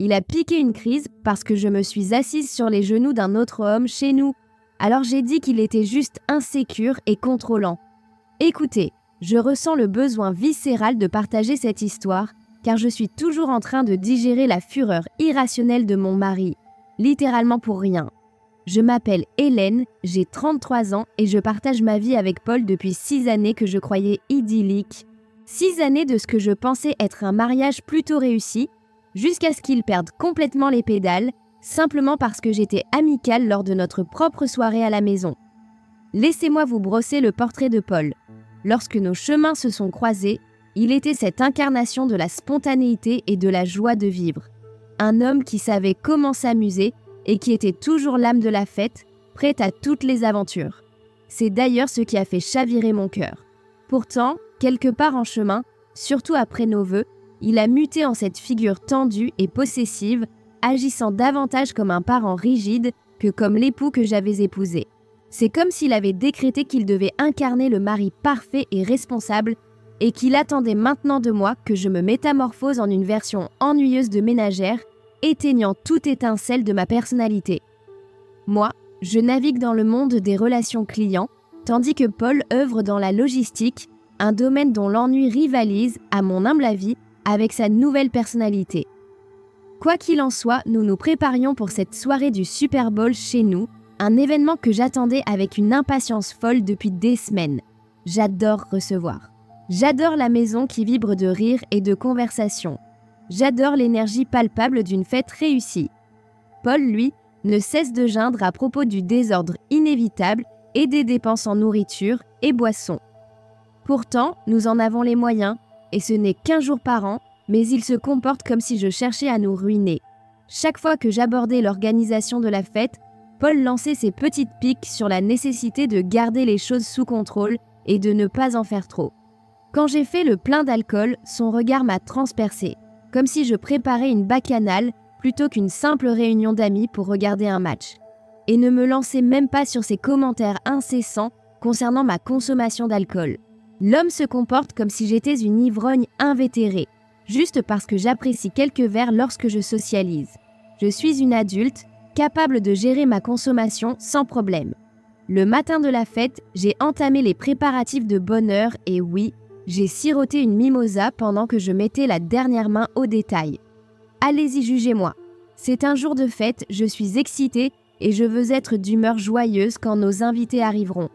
Il a piqué une crise parce que je me suis assise sur les genoux d'un autre homme chez nous. Alors j'ai dit qu'il était juste insécure et contrôlant. Écoutez, je ressens le besoin viscéral de partager cette histoire car je suis toujours en train de digérer la fureur irrationnelle de mon mari, littéralement pour rien. Je m'appelle Hélène, j'ai 33 ans et je partage ma vie avec Paul depuis 6 années que je croyais idyllique. 6 années de ce que je pensais être un mariage plutôt réussi, jusqu'à ce qu'il perde complètement les pédales, simplement parce que j'étais amicale lors de notre propre soirée à la maison. Laissez-moi vous brosser le portrait de Paul. Lorsque nos chemins se sont croisés, il était cette incarnation de la spontanéité et de la joie de vivre. Un homme qui savait comment s'amuser et qui était toujours l'âme de la fête, prête à toutes les aventures. C'est d'ailleurs ce qui a fait chavirer mon cœur. Pourtant, quelque part en chemin, surtout après nos vœux, il a muté en cette figure tendue et possessive, agissant davantage comme un parent rigide que comme l'époux que j'avais épousé. C'est comme s'il avait décrété qu'il devait incarner le mari parfait et responsable et qu'il attendait maintenant de moi que je me métamorphose en une version ennuyeuse de ménagère, éteignant toute étincelle de ma personnalité. Moi, je navigue dans le monde des relations clients, tandis que Paul œuvre dans la logistique, un domaine dont l'ennui rivalise, à mon humble avis, avec sa nouvelle personnalité. Quoi qu'il en soit, nous nous préparions pour cette soirée du Super Bowl chez nous, un événement que j'attendais avec une impatience folle depuis des semaines. J'adore recevoir. J'adore la maison qui vibre de rire et de conversation. J'adore l'énergie palpable d'une fête réussie. Paul, lui, ne cesse de geindre à propos du désordre inévitable et des dépenses en nourriture et boissons. Pourtant, nous en avons les moyens, et ce n'est qu'1 jour par an, mais il se comporte comme si je cherchais à nous ruiner. Chaque fois que j'abordais l'organisation de la fête, Paul lançait ses petites piques sur la nécessité de garder les choses sous contrôle et de ne pas en faire trop. Quand j'ai fait le plein d'alcool, son regard m'a transpercé, comme si je préparais une bacchanale plutôt qu'une simple réunion d'amis pour regarder un match. Et ne me lançait même pas sur ses commentaires incessants concernant ma consommation d'alcool. L'homme se comporte comme si j'étais une ivrogne invétérée, juste parce que j'apprécie quelques verres lorsque je socialise. Je suis une adulte, capable de gérer ma consommation sans problème. Le matin de la fête, j'ai entamé les préparatifs de bonne heure et oui, j'ai siroté une mimosa pendant que je mettais la dernière main au détail. Allez-y, jugez-moi. C'est un jour de fête, je suis excitée et je veux être d'humeur joyeuse quand nos invités arriveront.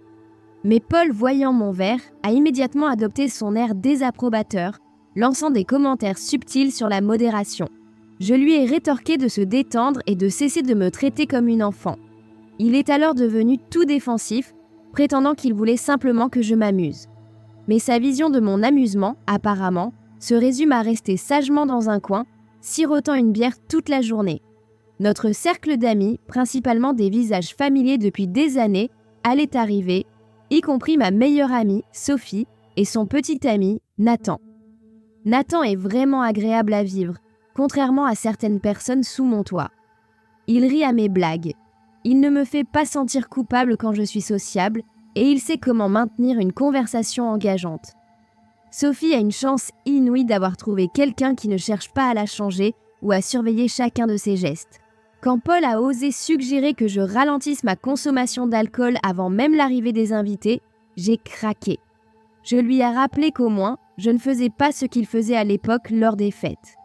Mais Paul, voyant mon verre, a immédiatement adopté son air désapprobateur, lançant des commentaires subtils sur la modération. Je lui ai rétorqué de se détendre et de cesser de me traiter comme une enfant. Il est alors devenu tout défensif, prétendant qu'il voulait simplement que je m'amuse. Mais sa vision de mon amusement, apparemment, se résume à rester sagement dans un coin, sirotant une bière toute la journée. Notre cercle d'amis, principalement des visages familiers depuis des années, allait arriver, y compris ma meilleure amie, Sophie, et son petit ami, Nathan. Nathan est vraiment agréable à vivre, contrairement à certaines personnes sous mon toit. Il rit à mes blagues. Il ne me fait pas sentir coupable quand je suis sociable, et il sait comment maintenir une conversation engageante. Sophie a une chance inouïe d'avoir trouvé quelqu'un qui ne cherche pas à la changer ou à surveiller chacun de ses gestes. Quand Paul a osé suggérer que je ralentisse ma consommation d'alcool avant même l'arrivée des invités, j'ai craqué. Je lui ai rappelé qu'au moins, je ne faisais pas ce qu'il faisait à l'époque lors des fêtes.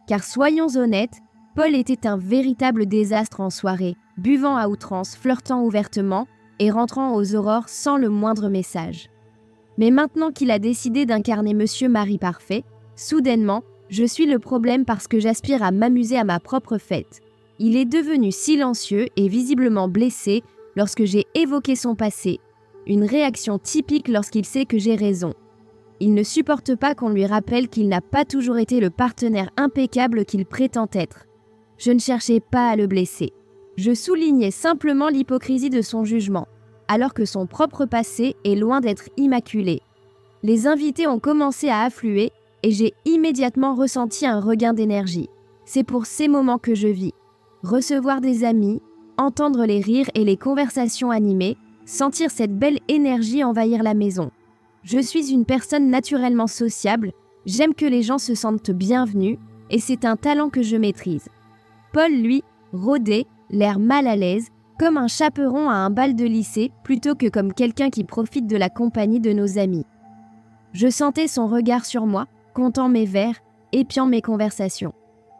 Car soyons honnêtes, Paul était un véritable désastre en soirée, buvant à outrance, flirtant ouvertement et rentrant aux aurores sans le moindre message. Mais maintenant qu'il a décidé d'incarner Monsieur Mari Parfait, soudainement, je suis le problème parce que j'aspire à m'amuser à ma propre fête. Il est devenu silencieux et visiblement blessé lorsque j'ai évoqué son passé, une réaction typique lorsqu'il sait que j'ai raison. Il ne supporte pas qu'on lui rappelle qu'il n'a pas toujours été le partenaire impeccable qu'il prétend être. Je ne cherchais pas à le blesser. Je soulignais simplement l'hypocrisie de son jugement, alors que son propre passé est loin d'être immaculé. Les invités ont commencé à affluer et j'ai immédiatement ressenti un regain d'énergie. C'est pour ces moments que je vis. Recevoir des amis, entendre les rires et les conversations animées, sentir cette belle énergie envahir la maison. Je suis une personne naturellement sociable, j'aime que les gens se sentent bienvenus et c'est un talent que je maîtrise. Paul, lui, rôdait, l'air mal à l'aise, comme un chaperon à un bal de lycée plutôt que comme quelqu'un qui profite de la compagnie de nos amis. Je sentais son regard sur moi, comptant mes verres, épiant mes conversations.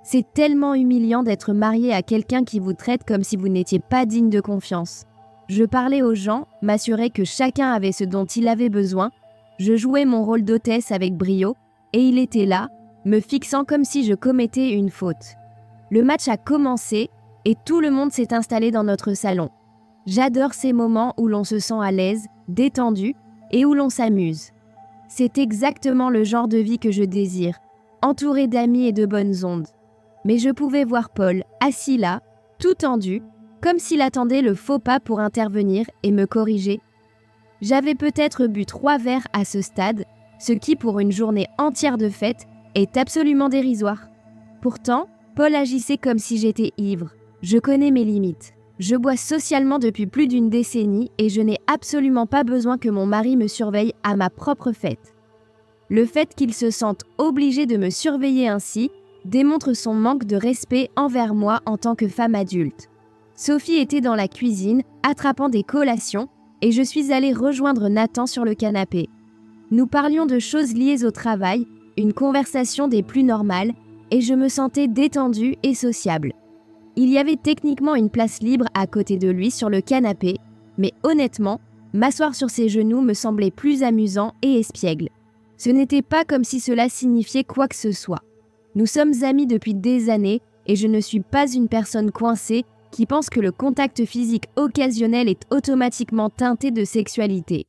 C'est tellement humiliant d'être marié à quelqu'un qui vous traite comme si vous n'étiez pas digne de confiance. Je parlais aux gens, m'assurais que chacun avait ce dont il avait besoin. Je jouais mon rôle d'hôtesse avec brio, et il était là, me fixant comme si je commettais une faute. Le match a commencé, et tout le monde s'est installé dans notre salon. J'adore ces moments où l'on se sent à l'aise, détendu, et où l'on s'amuse. C'est exactement le genre de vie que je désire, entouré d'amis et de bonnes ondes. Mais je pouvais voir Paul, assis là, tout tendu, comme s'il attendait le faux pas pour intervenir et me corriger. J'avais peut-être bu 3 verres à ce stade, ce qui pour une journée entière de fête est absolument dérisoire. Pourtant, Paul agissait comme si j'étais ivre. Je connais mes limites. Je bois socialement depuis plus d'une décennie et je n'ai absolument pas besoin que mon mari me surveille à ma propre fête. Le fait qu'il se sente obligé de me surveiller ainsi démontre son manque de respect envers moi en tant que femme adulte. Sophie était dans la cuisine, attrapant des collations, et je suis allée rejoindre Nathan sur le canapé. Nous parlions de choses liées au travail, une conversation des plus normales, et je me sentais détendue et sociable. Il y avait techniquement une place libre à côté de lui sur le canapé, mais honnêtement, m'asseoir sur ses genoux me semblait plus amusant et espiègle. Ce n'était pas comme si cela signifiait quoi que ce soit. Nous sommes amis depuis des années et je ne suis pas une personne coincée qui pense que le contact physique occasionnel est automatiquement teinté de sexualité.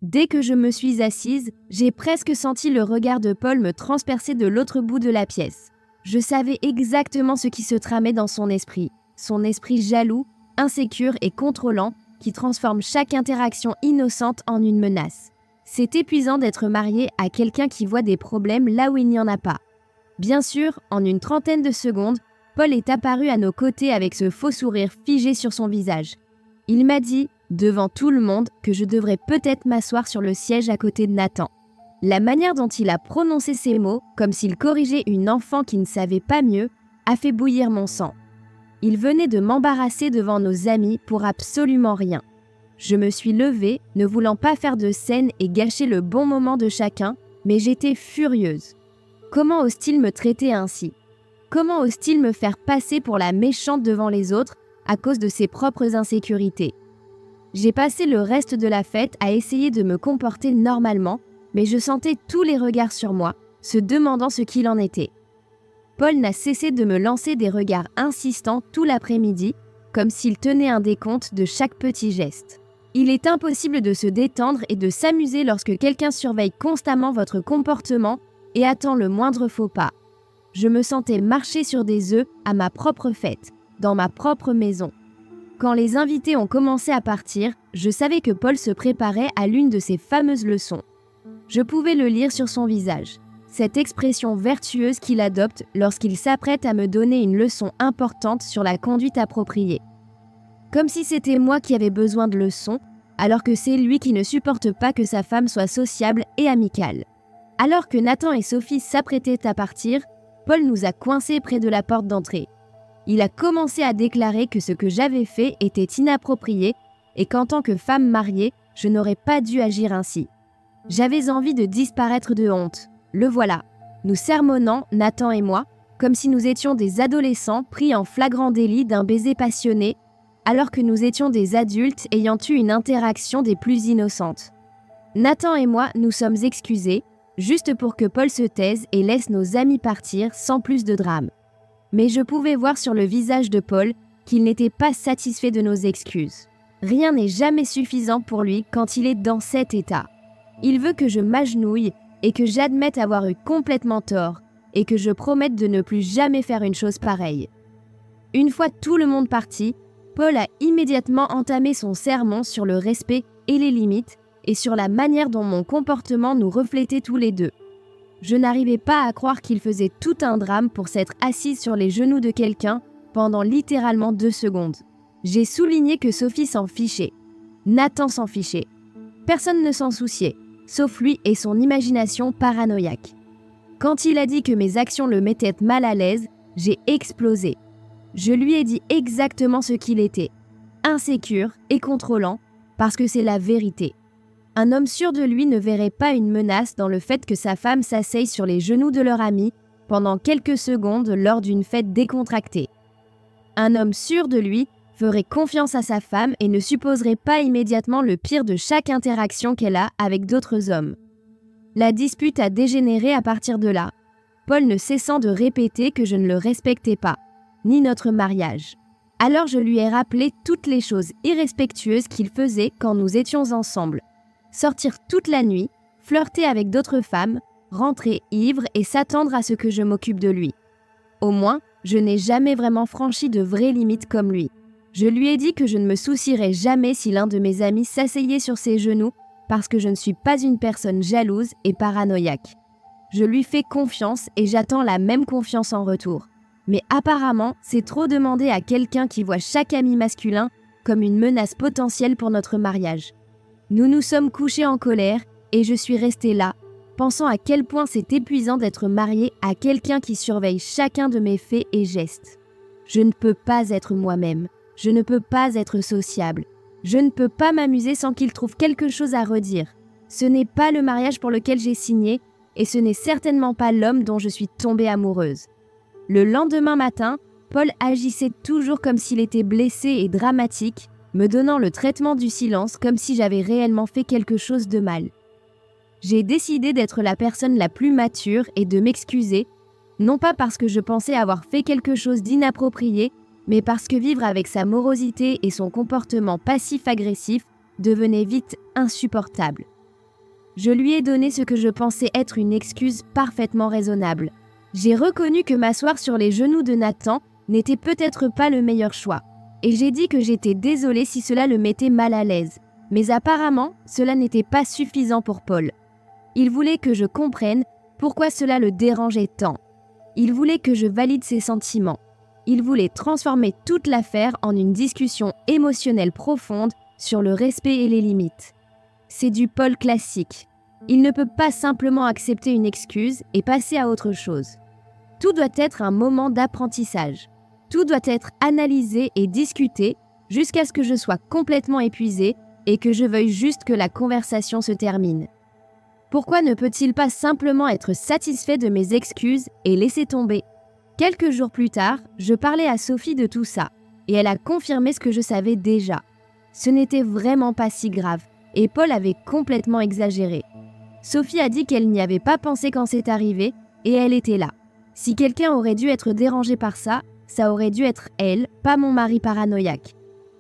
Dès que je me suis assise, j'ai presque senti le regard de Paul me transpercer de l'autre bout de la pièce. Je savais exactement ce qui se tramait dans son esprit jaloux, insécure et contrôlant qui transforme chaque interaction innocente en une menace. C'est épuisant d'être marié à quelqu'un qui voit des problèmes là où il n'y en a pas. Bien sûr, en une trentaine de secondes, Paul est apparu à nos côtés avec ce faux sourire figé sur son visage. Il m'a dit, devant tout le monde, que je devrais peut-être m'asseoir sur le siège à côté de Nathan. La manière dont il a prononcé ces mots, comme s'il corrigeait une enfant qui ne savait pas mieux, a fait bouillir mon sang. Il venait de m'embarrasser devant nos amis pour absolument rien. Je me suis levée, ne voulant pas faire de scène et gâcher le bon moment de chacun, mais j'étais furieuse. Comment ose-t-il me traiter ainsi ? Comment ose-t-il me faire passer pour la méchante devant les autres à cause de ses propres insécurités ? J'ai passé le reste de la fête à essayer de me comporter normalement, mais je sentais tous les regards sur moi, se demandant ce qu'il en était. Paul n'a cessé de me lancer des regards insistants tout l'après-midi, comme s'il tenait un décompte de chaque petit geste. Il est impossible de se détendre et de s'amuser lorsque quelqu'un surveille constamment votre comportement et attend le moindre faux pas. Je me sentais marcher sur des œufs à ma propre fête, dans ma propre maison. Quand les invités ont commencé à partir, je savais que Paul se préparait à l'une de ses fameuses leçons. Je pouvais le lire sur son visage, cette expression vertueuse qu'il adopte lorsqu'il s'apprête à me donner une leçon importante sur la conduite appropriée. Comme si c'était moi qui avais besoin de leçons, alors que c'est lui qui ne supporte pas que sa femme soit sociable et amicale. Alors que Nathan et Sophie s'apprêtaient à partir, Paul nous a coincés près de la porte d'entrée. Il a commencé à déclarer que ce que j'avais fait était inapproprié et qu'en tant que femme mariée, je n'aurais pas dû agir ainsi. J'avais envie de disparaître de honte. Le voilà, nous sermonnant, Nathan et moi, comme si nous étions des adolescents pris en flagrant délit d'un baiser passionné, alors que nous étions des adultes ayant eu une interaction des plus innocentes. Nathan et moi nous sommes excusés, juste pour que Paul se taise et laisse nos amis partir sans plus de drame. Mais je pouvais voir sur le visage de Paul qu'il n'était pas satisfait de nos excuses. Rien n'est jamais suffisant pour lui quand il est dans cet état. Il veut que je m'agenouille et que j'admette avoir eu complètement tort et que je promette de ne plus jamais faire une chose pareille. Une fois tout le monde parti, Paul a immédiatement entamé son sermon sur le respect et les limites et sur la manière dont mon comportement nous reflétait tous les deux. Je n'arrivais pas à croire qu'il faisait tout un drame pour s'être assis sur les genoux de quelqu'un pendant littéralement 2 secondes. J'ai souligné que Sophie s'en fichait. Nathan s'en fichait. Personne ne s'en souciait, sauf lui et son imagination paranoïaque. Quand il a dit que mes actions le mettaient mal à l'aise, j'ai explosé. Je lui ai dit exactement ce qu'il était, insécure et contrôlant, parce que c'est la vérité. Un homme sûr de lui ne verrait pas une menace dans le fait que sa femme s'asseye sur les genoux de leur ami pendant quelques secondes lors d'une fête décontractée. Un homme sûr de lui ferait confiance à sa femme et ne supposerait pas immédiatement le pire de chaque interaction qu'elle a avec d'autres hommes. La dispute a dégénéré à partir de là, Paul ne cessant de répéter que je ne le respectais pas, ni notre mariage. Alors je lui ai rappelé toutes les choses irrespectueuses qu'il faisait quand nous étions ensemble. Sortir toute la nuit, flirter avec d'autres femmes, rentrer ivre et s'attendre à ce que je m'occupe de lui. Au moins, je n'ai jamais vraiment franchi de vraies limites comme lui. Je lui ai dit que je ne me soucierais jamais si l'un de mes amis s'asseyait sur ses genoux parce que je ne suis pas une personne jalouse et paranoïaque. Je lui fais confiance et j'attends la même confiance en retour. Mais apparemment, c'est trop demander à quelqu'un qui voit chaque ami masculin comme une menace potentielle pour notre mariage. Nous nous sommes couchés en colère et je suis restée là, pensant à quel point c'est épuisant d'être mariée à quelqu'un qui surveille chacun de mes faits et gestes. Je ne peux pas être moi-même, je ne peux pas être sociable, je ne peux pas m'amuser sans qu'il trouve quelque chose à redire. Ce n'est pas le mariage pour lequel j'ai signé et ce n'est certainement pas l'homme dont je suis tombée amoureuse. Le lendemain matin, Paul agissait toujours comme s'il était blessé et dramatique, me donnant le traitement du silence comme si j'avais réellement fait quelque chose de mal. J'ai décidé d'être la personne la plus mature et de m'excuser, non pas parce que je pensais avoir fait quelque chose d'inapproprié, mais parce que vivre avec sa morosité et son comportement passif-agressif devenait vite insupportable. Je lui ai donné ce que je pensais être une excuse parfaitement raisonnable. J'ai reconnu que m'asseoir sur les genoux de Nathan n'était peut-être pas le meilleur choix. Et j'ai dit que j'étais désolée si cela le mettait mal à l'aise. Mais apparemment, cela n'était pas suffisant pour Paul. Il voulait que je comprenne pourquoi cela le dérangeait tant. Il voulait que je valide ses sentiments. Il voulait transformer toute l'affaire en une discussion émotionnelle profonde sur le respect et les limites. C'est du Paul classique. Il ne peut pas simplement accepter une excuse et passer à autre chose. Tout doit être un moment d'apprentissage. Tout doit être analysé et discuté jusqu'à ce que je sois complètement épuisée et que je veuille juste que la conversation se termine. Pourquoi ne peut-il pas simplement être satisfait de mes excuses et laisser tomber ? Quelques jours plus tard, je parlais à Sophie de tout ça et elle a confirmé ce que je savais déjà. Ce n'était vraiment pas si grave et Paul avait complètement exagéré. Sophie a dit qu'elle n'y avait pas pensé quand c'est arrivé et elle était là. Si quelqu'un aurait dû être dérangé par ça, ça aurait dû être elle, pas mon mari paranoïaque.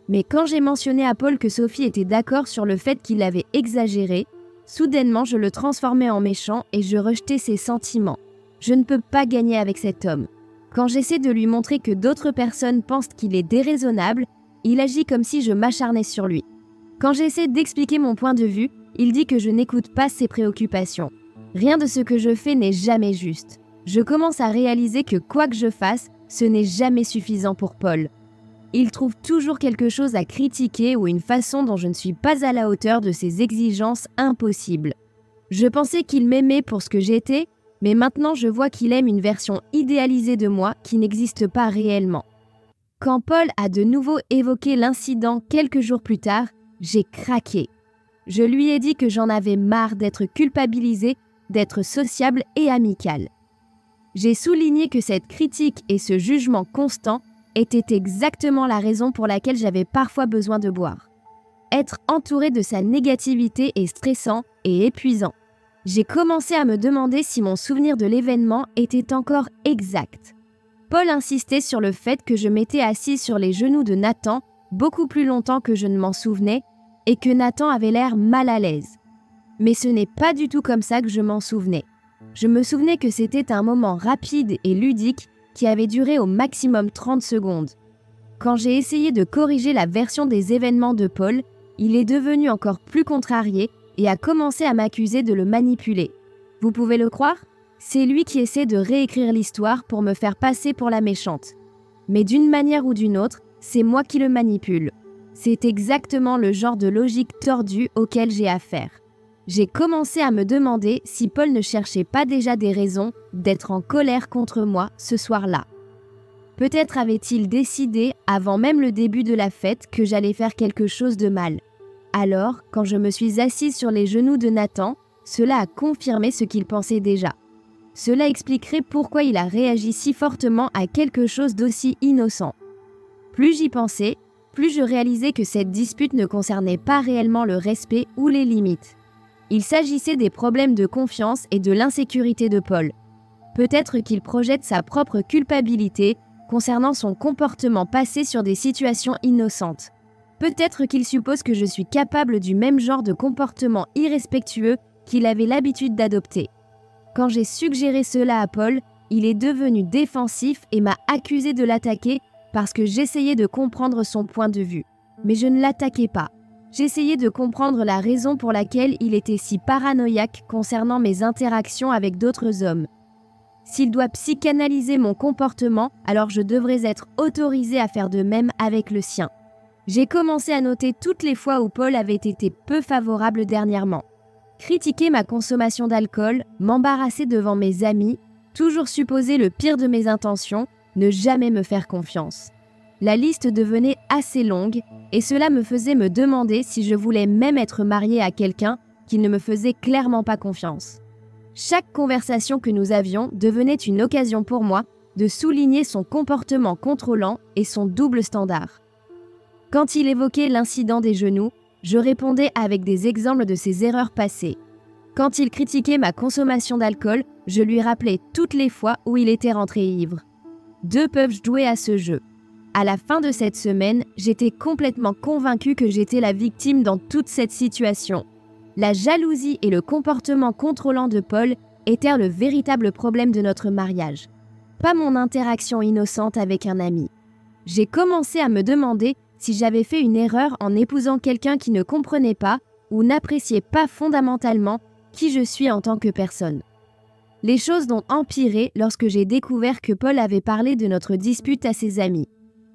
Mais quand j'ai mentionné à Paul que Sophie était d'accord sur le fait qu'il avait exagéré, soudainement je le transformais en méchant et je rejetais ses sentiments. Je ne peux pas gagner avec cet homme. Quand j'essaie de lui montrer que d'autres personnes pensent qu'il est déraisonnable, il agit comme si je m'acharnais sur lui. Quand j'essaie d'expliquer mon point de vue, il dit que je n'écoute pas ses préoccupations. Rien de ce que je fais n'est jamais juste. Je commence à réaliser que quoi que je fasse, ce n'est jamais suffisant pour Paul. Il trouve toujours quelque chose à critiquer ou une façon dont je ne suis pas à la hauteur de ses exigences impossibles. Je pensais qu'il m'aimait pour ce que j'étais, mais maintenant je vois qu'il aime une version idéalisée de moi qui n'existe pas réellement. Quand Paul a de nouveau évoqué l'incident quelques jours plus tard, j'ai craqué. Je lui ai dit que j'en avais marre d'être culpabilisée, d'être sociable et amicale. J'ai souligné que cette critique et ce jugement constant étaient exactement la raison pour laquelle j'avais parfois besoin de boire. Être entourée de sa négativité est stressant et épuisant. J'ai commencé à me demander si mon souvenir de l'événement était encore exact. Paul insistait sur le fait que je m'étais assise sur les genoux de Nathan beaucoup plus longtemps que je ne m'en souvenais et que Nathan avait l'air mal à l'aise. Mais ce n'est pas du tout comme ça que je m'en souvenais. Je me souvenais que c'était un moment rapide et ludique qui avait duré au maximum 30 secondes. Quand j'ai essayé de corriger la version des événements de Paul, il est devenu encore plus contrarié et a commencé à m'accuser de le manipuler. Vous pouvez le croire ? C'est lui qui essaie de réécrire l'histoire pour me faire passer pour la méchante. Mais d'une manière ou d'une autre, c'est moi qui le manipule. C'est exactement le genre de logique tordue auquel j'ai affaire. J'ai commencé à me demander si Paul ne cherchait pas déjà des raisons d'être en colère contre moi ce soir-là. Peut-être avait-il décidé, avant même le début de la fête, que j'allais faire quelque chose de mal. Alors, quand je me suis assise sur les genoux de Nathan, cela a confirmé ce qu'il pensait déjà. Cela expliquerait pourquoi il a réagi si fortement à quelque chose d'aussi innocent. Plus j'y pensais, plus je réalisais que cette dispute ne concernait pas réellement le respect ou les limites. Il s'agissait des problèmes de confiance et de l'insécurité de Paul. Peut-être qu'il projette sa propre culpabilité concernant son comportement passé sur des situations innocentes. Peut-être qu'il suppose que je suis capable du même genre de comportement irrespectueux qu'il avait l'habitude d'adopter. Quand j'ai suggéré cela à Paul, il est devenu défensif et m'a accusé de l'attaquer parce que j'essayais de comprendre son point de vue. Mais je ne l'attaquais pas. J'essayais de comprendre la raison pour laquelle il était si paranoïaque concernant mes interactions avec d'autres hommes. S'il doit psychanalyser mon comportement, alors je devrais être autorisée à faire de même avec le sien. J'ai commencé à noter toutes les fois où Paul avait été peu favorable dernièrement. Critiquer ma consommation d'alcool, m'embarrasser devant mes amis, toujours supposer le pire de mes intentions, ne jamais me faire confiance. La liste devenait assez longue et cela me faisait me demander si je voulais même être mariée à quelqu'un qui ne me faisait clairement pas confiance. Chaque conversation que nous avions devenait une occasion pour moi de souligner son comportement contrôlant et son double standard. Quand il évoquait l'incident des genoux, je répondais avec des exemples de ses erreurs passées. Quand il critiquait ma consommation d'alcool, je lui rappelais toutes les fois où il était rentré ivre. Deux peuvent jouer à ce jeu. À la fin de cette semaine, j'étais complètement convaincue que j'étais la victime dans toute cette situation. La jalousie et le comportement contrôlant de Paul étaient le véritable problème de notre mariage. Pas mon interaction innocente avec un ami. J'ai commencé à me demander si j'avais fait une erreur en épousant quelqu'un qui ne comprenait pas ou n'appréciait pas fondamentalement qui je suis en tant que personne. Les choses ont empiré lorsque j'ai découvert que Paul avait parlé de notre dispute à ses amis.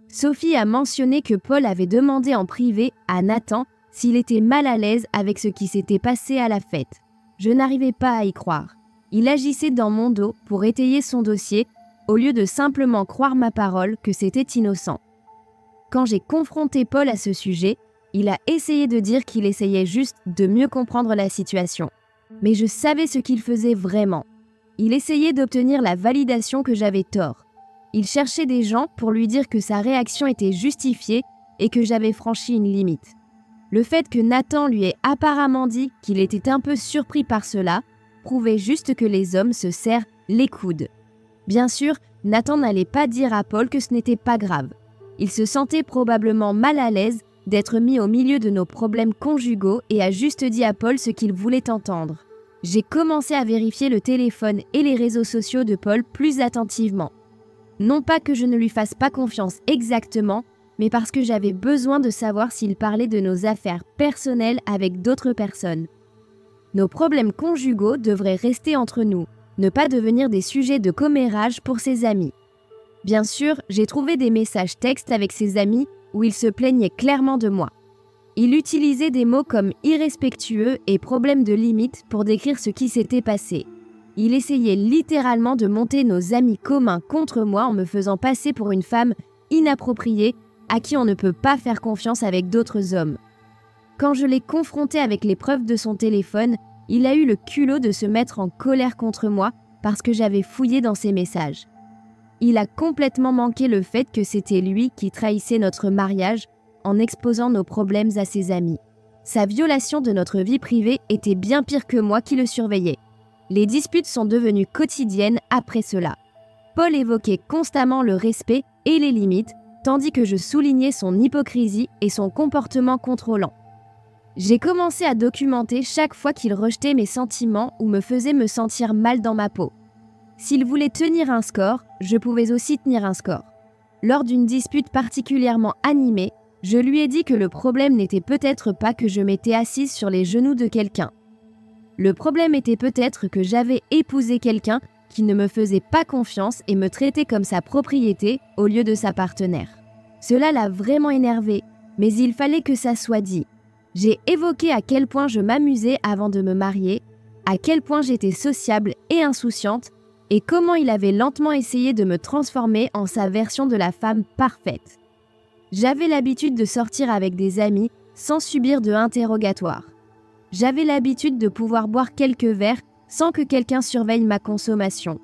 Sophie a mentionné que Paul avait demandé en privé à Nathan s'il était mal à l'aise avec ce qui s'était passé à la fête. Je n'arrivais pas à y croire. Il agissait dans mon dos pour étayer son dossier au lieu de simplement croire ma parole que c'était innocent. Quand j'ai confronté Paul à ce sujet, il a essayé de dire qu'il essayait juste de mieux comprendre la situation. Mais je savais ce qu'il faisait vraiment. Il essayait d'obtenir la validation que j'avais tort. Il cherchait des gens pour lui dire que sa réaction était justifiée et que j'avais franchi une limite. Le fait que Nathan lui ait apparemment dit qu'il était un peu surpris par cela prouvait juste que les hommes se serrent les coudes. Bien sûr, Nathan n'allait pas dire à Paul que ce n'était pas grave. Il se sentait probablement mal à l'aise d'être mis au milieu de nos problèmes conjugaux et a juste dit à Paul ce qu'il voulait entendre. J'ai commencé à vérifier le téléphone et les réseaux sociaux de Paul plus attentivement. Non pas que je ne lui fasse pas confiance exactement, mais parce que j'avais besoin de savoir s'il parlait de nos affaires personnelles avec d'autres personnes. Nos problèmes conjugaux devraient rester entre nous, ne pas devenir des sujets de commérage pour ses amis. Bien sûr, j'ai trouvé des messages textes avec ses amis où il se plaignait clairement de moi. Il utilisait des mots comme irrespectueux et problème de limite pour décrire ce qui s'était passé. Il essayait littéralement de monter nos amis communs contre moi en me faisant passer pour une femme inappropriée à qui on ne peut pas faire confiance avec d'autres hommes. Quand je l'ai confronté avec les preuves de son téléphone, il a eu le culot de se mettre en colère contre moi parce que j'avais fouillé dans ses messages. Il a complètement manqué le fait que c'était lui qui trahissait notre mariage en exposant nos problèmes à ses amis. Sa violation de notre vie privée était bien pire que moi qui le surveillais. Les disputes sont devenues quotidiennes après cela. Paul évoquait constamment le respect et les limites, tandis que je soulignais son hypocrisie et son comportement contrôlant. J'ai commencé à documenter chaque fois qu'il rejetait mes sentiments ou me faisait me sentir mal dans ma peau. S'il voulait tenir un score, je pouvais aussi tenir un score. Lors d'une dispute particulièrement animée, je lui ai dit que le problème n'était peut-être pas que je m'étais assise sur les genoux de quelqu'un. Le problème était peut-être que j'avais épousé quelqu'un qui ne me faisait pas confiance et me traitait comme sa propriété au lieu de sa partenaire. Cela l'a vraiment énervé, mais il fallait que ça soit dit. J'ai évoqué à quel point je m'amusais avant de me marier, à quel point j'étais sociable et insouciante, et comment il avait lentement essayé de me transformer en sa version de la femme parfaite. J'avais l'habitude de sortir avec des amis sans subir de interrogatoire. J'avais l'habitude de pouvoir boire quelques verres sans que quelqu'un surveille ma consommation.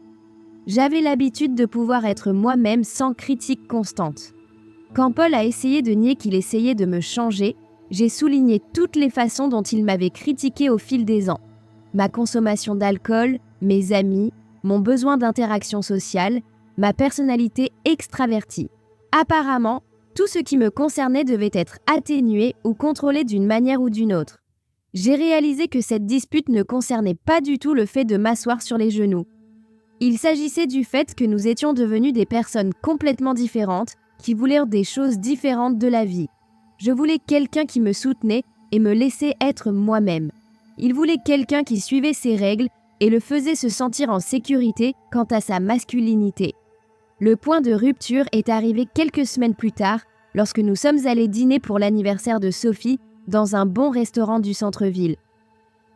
J'avais l'habitude de pouvoir être moi-même sans critique constante. Quand Paul a essayé de nier qu'il essayait de me changer, j'ai souligné toutes les façons dont il m'avait critiqué au fil des ans. Ma consommation d'alcool, mes amis, mon besoin d'interaction sociale, ma personnalité extravertie. Apparemment, tout ce qui me concernait devait être atténué ou contrôlé d'une manière ou d'une autre. J'ai réalisé que cette dispute ne concernait pas du tout le fait de m'asseoir sur les genoux. Il s'agissait du fait que nous étions devenus des personnes complètement différentes qui voulaient des choses différentes de la vie. Je voulais quelqu'un qui me soutenait et me laissait être moi-même. Il voulait quelqu'un qui suivait ses règles et le faisait se sentir en sécurité quant à sa masculinité. Le point de rupture est arrivé quelques semaines plus tard, lorsque nous sommes allés dîner pour l'anniversaire de Sophie dans un bon restaurant du centre-ville.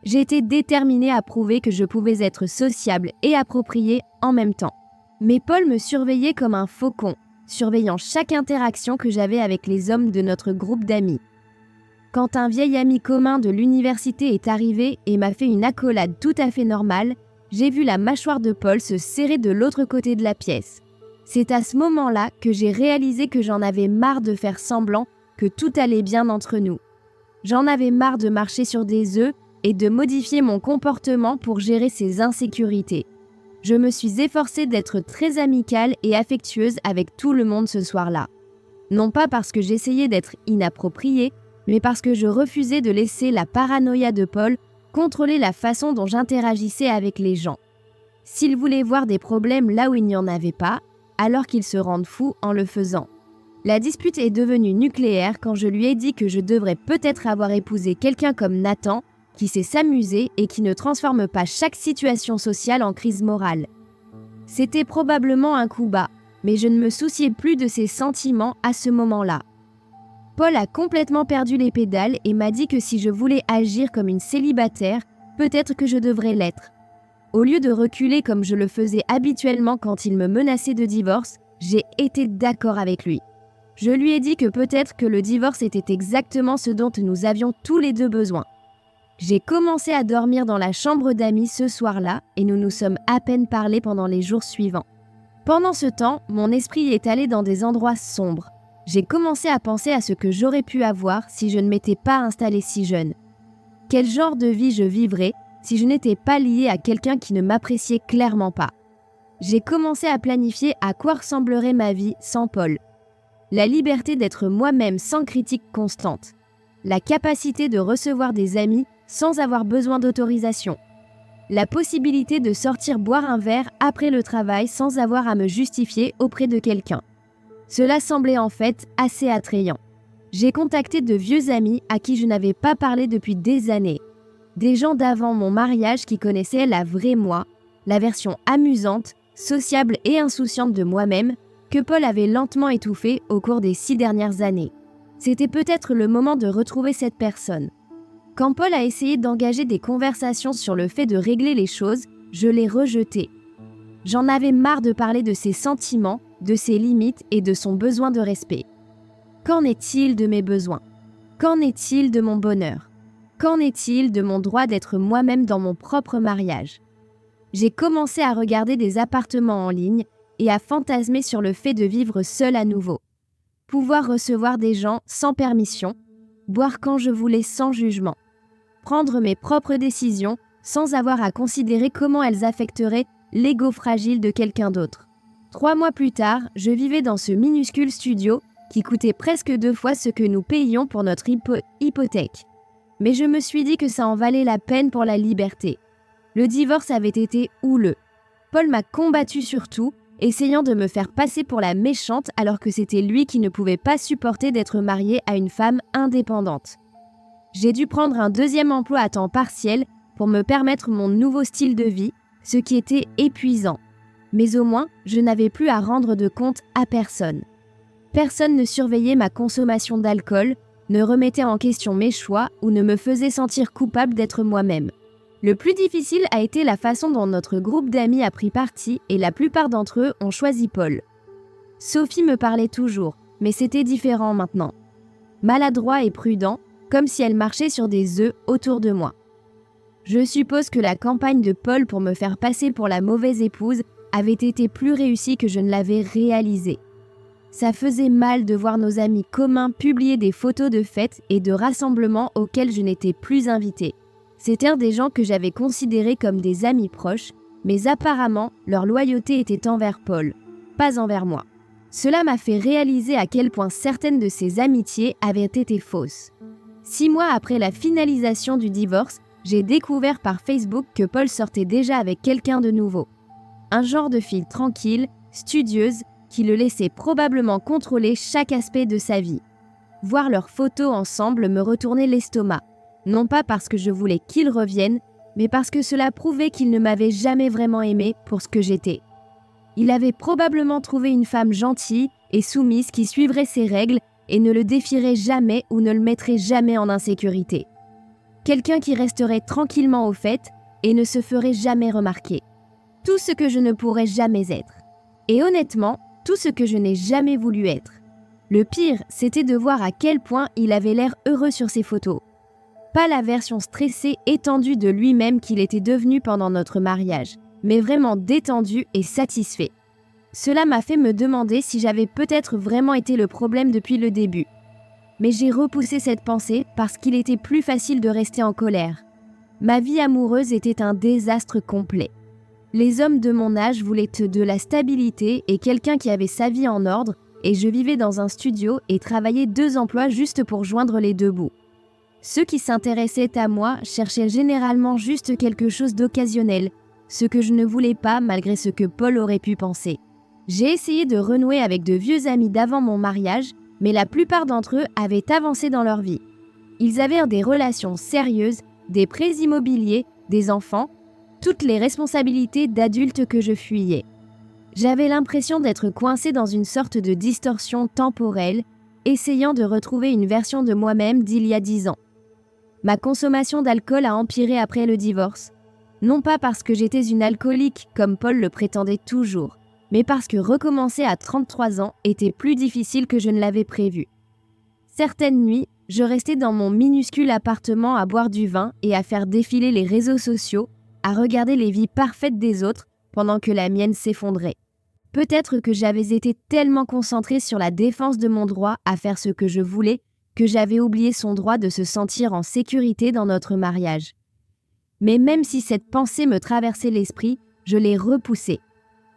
J'étais déterminée à prouver que je pouvais être sociable et appropriée en même temps. Mais Paul me surveillait comme un faucon, surveillant chaque interaction que j'avais avec les hommes de notre groupe d'amis. Quand un vieil ami commun de l'université est arrivé et m'a fait une accolade tout à fait normale, j'ai vu la mâchoire de Paul se serrer de l'autre côté de la pièce. C'est à ce moment-là que j'ai réalisé que j'en avais marre de faire semblant que tout allait bien entre nous. J'en avais marre de marcher sur des œufs et de modifier mon comportement pour gérer ses insécurités. Je me suis efforcée d'être très amicale et affectueuse avec tout le monde ce soir-là. Non pas parce que j'essayais d'être inappropriée, mais parce que je refusais de laisser la paranoïa de Paul contrôler la façon dont j'interagissais avec les gens. S'il voulait voir des problèmes là où il n'y en avait pas, alors qu'il se rende fou en le faisant. La dispute est devenue nucléaire quand je lui ai dit que je devrais peut-être avoir épousé quelqu'un comme Nathan, qui sait s'amuser et qui ne transforme pas chaque situation sociale en crise morale. C'était probablement un coup bas, mais je ne me souciais plus de ses sentiments à ce moment-là. Paul a complètement perdu les pédales et m'a dit que si je voulais agir comme une célibataire, peut-être que je devrais l'être. Au lieu de reculer comme je le faisais habituellement quand il me menaçait de divorce, j'ai été d'accord avec lui. Je lui ai dit que peut-être que le divorce était exactement ce dont nous avions tous les deux besoin. J'ai commencé à dormir dans la chambre d'amis ce soir-là et nous nous sommes à peine parlé pendant les jours suivants. Pendant ce temps, mon esprit est allé dans des endroits sombres. J'ai commencé à penser à ce que j'aurais pu avoir si je ne m'étais pas installée si jeune. Quel genre de vie je vivrais si je n'étais pas liée à quelqu'un qui ne m'appréciait clairement pas. J'ai commencé à planifier à quoi ressemblerait ma vie sans Paul. La liberté d'être moi-même sans critique constante. La capacité de recevoir des amis sans avoir besoin d'autorisation. La possibilité de sortir boire un verre après le travail sans avoir à me justifier auprès de quelqu'un. Cela semblait en fait assez attrayant. J'ai contacté de vieux amis à qui je n'avais pas parlé depuis des années. Des gens d'avant mon mariage qui connaissaient la vraie moi, la version amusante, sociable et insouciante de moi-même que Paul avait lentement étouffée au cours des 6 dernières années. C'était peut-être le moment de retrouver cette personne. Quand Paul a essayé d'engager des conversations sur le fait de régler les choses, je l'ai rejeté. J'en avais marre de parler de ses sentiments, de ses limites et de son besoin de respect. Qu'en est-il de mes besoins? Qu'en est-il de mon bonheur? Qu'en est-il de mon droit d'être moi-même dans mon propre mariage? J'ai commencé à regarder des appartements en ligne et à fantasmer sur le fait de vivre seule à nouveau. Pouvoir recevoir des gens sans permission, boire quand je voulais sans jugement, prendre mes propres décisions sans avoir à considérer comment elles affecteraient l'ego fragile de quelqu'un d'autre. 3 mois plus tard, je vivais dans ce minuscule studio qui coûtait presque 2 fois ce que nous payions pour notre hypothèque. Mais je me suis dit que ça en valait la peine pour la liberté. Le divorce avait été houleux. Paul m'a combattue sur tout, essayant de me faire passer pour la méchante alors que c'était lui qui ne pouvait pas supporter d'être marié à une femme indépendante. J'ai dû prendre un 2e emploi à temps partiel pour me permettre mon nouveau style de vie, ce qui était épuisant. Mais au moins, je n'avais plus à rendre de compte à personne. Personne ne surveillait ma consommation d'alcool, ne remettait en question mes choix ou ne me faisait sentir coupable d'être moi-même. Le plus difficile a été la façon dont notre groupe d'amis a pris parti et la plupart d'entre eux ont choisi Paul. Sophie me parlait toujours, mais c'était différent maintenant. Maladroit et prudent, comme si elle marchait sur des œufs autour de moi. Je suppose que la campagne de Paul pour me faire passer pour la mauvaise épouse avait été plus réussie que je ne l'avais réalisée. Ça faisait mal de voir nos amis communs publier des photos de fêtes et de rassemblements auxquels je n'étais plus invitée. C'étaient des gens que j'avais considérés comme des amis proches, mais apparemment leur loyauté était envers Paul, pas envers moi. Cela m'a fait réaliser à quel point certaines de ces amitiés avaient été fausses. 6 mois après la finalisation du divorce, j'ai découvert par Facebook que Paul sortait déjà avec quelqu'un de nouveau. Un genre de fille tranquille, studieuse, qui le laissait probablement contrôler chaque aspect de sa vie. Voir leurs photos ensemble me retournait l'estomac, non pas parce que je voulais qu'ils reviennent, mais parce que cela prouvait qu'il ne m'avait jamais vraiment aimée pour ce que j'étais. Il avait probablement trouvé une femme gentille et soumise qui suivrait ses règles et ne le défierait jamais ou ne le mettrait jamais en insécurité. Quelqu'un qui resterait tranquillement au fait et ne se ferait jamais remarquer. Tout ce que je ne pourrais jamais être. Et honnêtement, tout ce que je n'ai jamais voulu être. Le pire, c'était de voir à quel point il avait l'air heureux sur ses photos. Pas la version stressée, étendue de lui-même qu'il était devenu pendant notre mariage, mais vraiment détendu et satisfait. Cela m'a fait me demander si j'avais peut-être vraiment été le problème depuis le début. Mais j'ai repoussé cette pensée parce qu'il était plus facile de rester en colère. Ma vie amoureuse était un désastre complet. Les hommes de mon âge voulaient de la stabilité et quelqu'un qui avait sa vie en ordre, et je vivais dans un studio et travaillais 2 emplois juste pour joindre les 2 bouts. Ceux qui s'intéressaient à moi cherchaient généralement juste quelque chose d'occasionnel, ce que je ne voulais pas malgré ce que Paul aurait pu penser. J'ai essayé de renouer avec de vieux amis d'avant mon mariage, mais la plupart d'entre eux avaient avancé dans leur vie. Ils avaient des relations sérieuses, des prêts immobiliers, des enfants, toutes les responsabilités d'adultes que je fuyais. J'avais l'impression d'être coincée dans une sorte de distorsion temporelle, essayant de retrouver une version de moi-même d'il y a 10 ans. Ma consommation d'alcool a empiré après le divorce, non pas parce que j'étais une alcoolique comme Paul le prétendait toujours, mais parce que recommencer à 33 ans était plus difficile que je ne l'avais prévu. Certaines nuits, je restais dans mon minuscule appartement à boire du vin et à faire défiler les réseaux sociaux, à regarder les vies parfaites des autres pendant que la mienne s'effondrait. Peut-être que j'avais été tellement concentrée sur la défense de mon droit à faire ce que je voulais que j'avais oublié son droit de se sentir en sécurité dans notre mariage. Mais même si cette pensée me traversait l'esprit, je l'ai repoussée.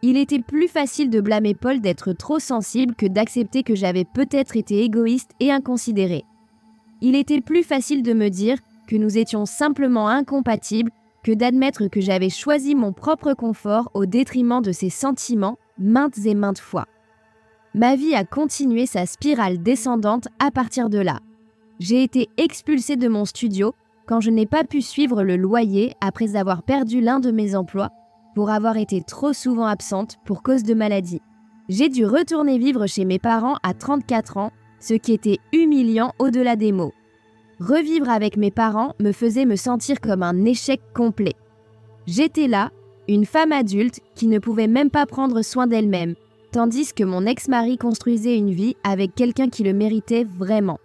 Il était plus facile de blâmer Paul d'être trop sensible que d'accepter que j'avais peut-être été égoïste et inconsidérée. Il était plus facile de me dire que nous étions simplement incompatibles que d'admettre que j'avais choisi mon propre confort au détriment de ses sentiments maintes et maintes fois. Ma vie a continué sa spirale descendante à partir de là. J'ai été expulsée de mon studio quand je n'ai pas pu suivre le loyer après avoir perdu l'un de mes emplois pour avoir été trop souvent absente pour cause de maladie. J'ai dû retourner vivre chez mes parents à 34 ans, ce qui était humiliant au-delà des mots. Revivre avec mes parents me faisait me sentir comme un échec complet. J'étais là, une femme adulte qui ne pouvait même pas prendre soin d'elle-même, tandis que mon ex-mari construisait une vie avec quelqu'un qui le méritait vraiment.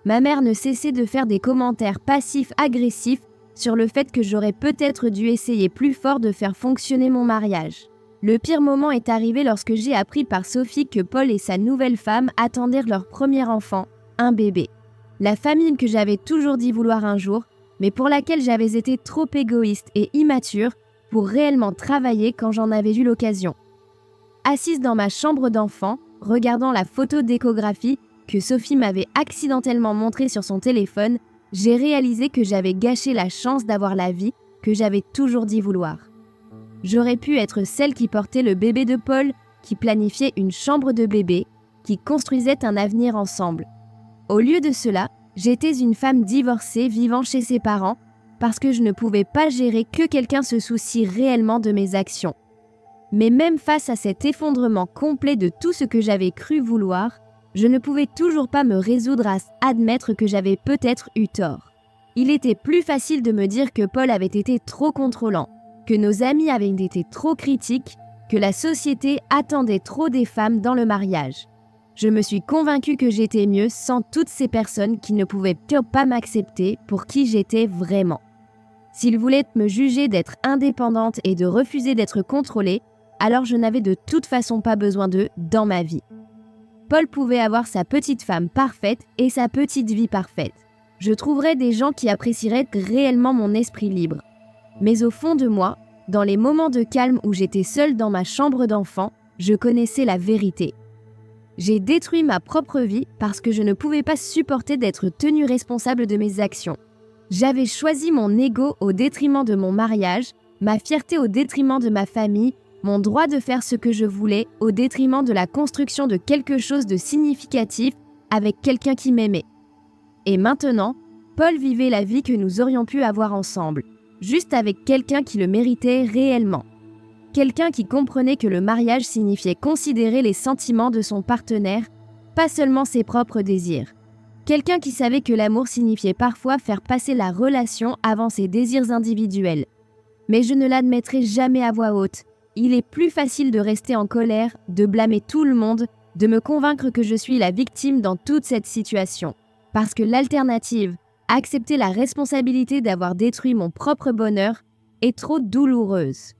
Ma mère ne cessait de faire des commentaires passifs-agressifs sur le fait que j'aurais peut-être dû essayer plus fort de faire fonctionner mon mariage. Le pire moment est arrivé lorsque j'ai appris par Sophie que Paul et sa nouvelle femme attendaient leur premier enfant, un bébé. La famille que j'avais toujours dit vouloir un jour, mais pour laquelle j'avais été trop égoïste et immature pour réellement travailler quand j'en avais eu l'occasion. Assise dans ma chambre d'enfant, regardant la photo d'échographie que Sophie m'avait accidentellement montrée sur son téléphone, j'ai réalisé que j'avais gâché la chance d'avoir la vie que j'avais toujours dit vouloir. J'aurais pu être celle qui portait le bébé de Paul, qui planifiait une chambre de bébé, qui construisait un avenir ensemble. Au lieu de cela, j'étais une femme divorcée vivant chez ses parents parce que je ne pouvais pas gérer que quelqu'un se soucie réellement de mes actions. Mais même face à cet effondrement complet de tout ce que j'avais cru vouloir, je ne pouvais toujours pas me résoudre à admettre que j'avais peut-être eu tort. Il était plus facile de me dire que Paul avait été trop contrôlant, que nos amis avaient été trop critiques, que la société attendait trop des femmes dans le mariage. Je me suis convaincue que j'étais mieux sans toutes ces personnes qui ne pouvaient pas m'accepter pour qui j'étais vraiment. S'il voulait me juger d'être indépendante et de refuser d'être contrôlée, alors je n'avais de toute façon pas besoin d'eux dans ma vie. Paul pouvait avoir sa petite femme parfaite et sa petite vie parfaite. Je trouverais des gens qui apprécieraient réellement mon esprit libre. Mais au fond de moi, dans les moments de calme où j'étais seule dans ma chambre d'enfant, je connaissais la vérité. J'ai détruit ma propre vie parce que je ne pouvais pas supporter d'être tenue responsable de mes actions. J'avais choisi mon ego au détriment de mon mariage, ma fierté au détriment de ma famille, mon droit de faire ce que je voulais au détriment de la construction de quelque chose de significatif avec quelqu'un qui m'aimait. Et maintenant, Paul vivait la vie que nous aurions pu avoir ensemble, juste avec quelqu'un qui le méritait réellement. Quelqu'un qui comprenait que le mariage signifiait considérer les sentiments de son partenaire, pas seulement ses propres désirs. Quelqu'un qui savait que l'amour signifiait parfois faire passer la relation avant ses désirs individuels. Mais je ne l'admettrai jamais à voix haute. Il est plus facile de rester en colère, de blâmer tout le monde, de me convaincre que je suis la victime dans toute cette situation. Parce que l'alternative, accepter la responsabilité d'avoir détruit mon propre bonheur, est trop douloureuse.